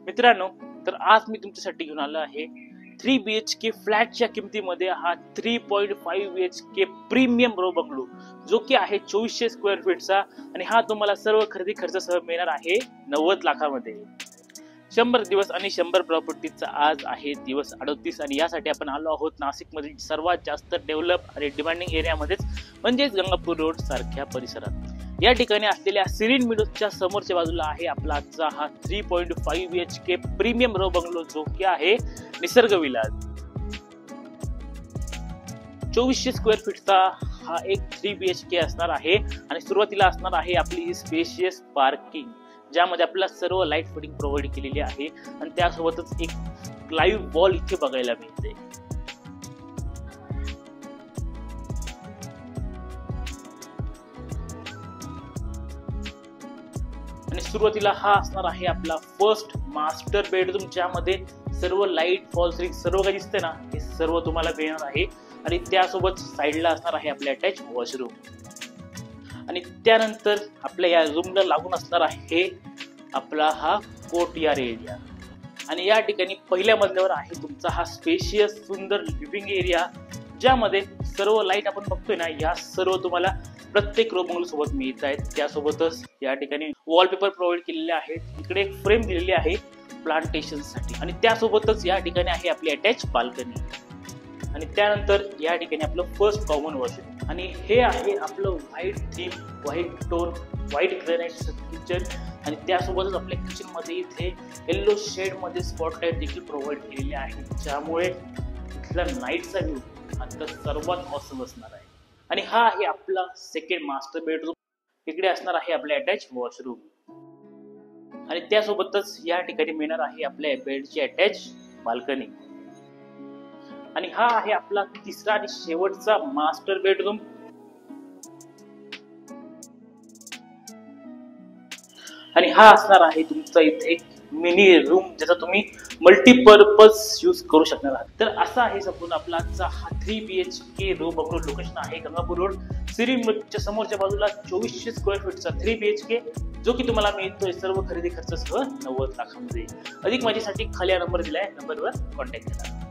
मित्रांनो, तर आज मी तुमच्यासाठी घेऊन आलो आहे 3 BHK फ्लॅटच्या किमतीमध्ये हा 3.5 BHK प्रीमियम रो बंगलो, जो की आहे 2400 स्क्वेअर फीटचा आणि हा तुम्हाला सर्व खरेदी खर्चासह मिळणार आहे 90 लाखामध्ये. 100 दिवस आणि 100 प्रॉपर्टीचा आज आहे दिवस 38 आणि यासाठी आपण आलो आहोत नाशिकमधील सर्वात जास्त डेव्हलप आणि डिमांडिंग एरियामध्येच, म्हणजेच गंगापूर रोड सारख्या परिसरात. या ठिकाणी असलेल्या सिरीन मिडोजच्या समोरच्या बाजूला आहे आपला आजचा हा 3.5 BHK प्रीमियम रो बंगलो, जो की आहे निसर्ग विलास. 2400 स्क्वेअर फीटचा हा एक 3 BHK असणार आहे आणि सुरुवातीला असणार आहे आपली ही स्पेशियस पार्किंग, ज्यामध्ये आपल्याला सर्व लाईट फिटिंग प्रोव्हाइड केलेली आहे आणि त्यासोबतच एक लाईव्ह वॉल इथे बघायला मिळते. आणि सुरुवातीला हा असणार आहे आपला फर्स्ट मास्टर बेडरूम, ज्यामध्ये सर्व लाईट फॉल सीलिंग सर्व काही दिसते ना, हे सर्व तुम्हाला मिळणार आहे. आणि त्यासोबत साईडला असणार आहे आपल्या अटॅच वॉशरूम. आणि त्यानंतर आपल्या या रूमला लागून असणार आहे आपला हा कोर्टयार्ड एरिया. आणि या ठिकाणी पहिल्या मजल्यावर आहे तुमचा हा स्पेशियस सुंदर लिव्हिंग एरिया, ज्यामध्ये सर्व लाईट आपण बघतोय ना, या सर्व तुम्हाला प्रत्येक रो बंगलो सोबत मिळत आहेत. त्यासोबतच या ठिकाणी वॉलपेपर प्रोव्हाइड केलेले आहेत. इकडे एक फ्रेम दिलेली आहे प्लांटेशन साठी आणि त्यासोबतच या ठिकाणी आहे आपली अटॅच बाल्कनी. आणि त्यानंतर या ठिकाणी आपलं फर्स्ट कॉमन वॉशरूम आणि हे आहे आपलं white theme, white tone, white granite kitchen. आणि त्यासोबतच आपल्या किचन मध्ये इथे येलो शेड मध्ये स्पॉटलाइट देखील प्रोव्हाइड केलेली आहे, ज्यामुळे इथला नाईटचा व्ह्यू आता सर्वात ऑसम असणार आहे. आणि हा आहे आपला सेकंड मास्टर बेडरूम. इकडे असणार आहे आपले अटॅच वॉशरूम आणि त्यासोबतच या ठिकाणी मिळणार आहे आपल्या बेडची अटॅच बाल्कनी. आणि हा आहे आपला तिसरा आणि शेवटचा मास्टर बेडरूम. आणि हा असणार आहे तुमचा इथे एक मिनी रूम, ज्याचा तुम्ही मल्टीपर्पज यूज करू शकणार आहात. तर असा आहे संपूर्ण आपला आजचा हा 3 BHK रो बंगलो. लोकेशन आहे गंगापूर रोड, सिरीन मिडच्या समोरच्या बाजूला 2400 स्क्वेअर फीटचा 3 BHK, जो की तुम्हाला मिळतोय सर्व खरेदी खर्चासह 90 लाखांमध्ये. अधिक माहितीसाठी खाली नंबर दिलाय, नंबरवर कॉन्टॅक्ट करा.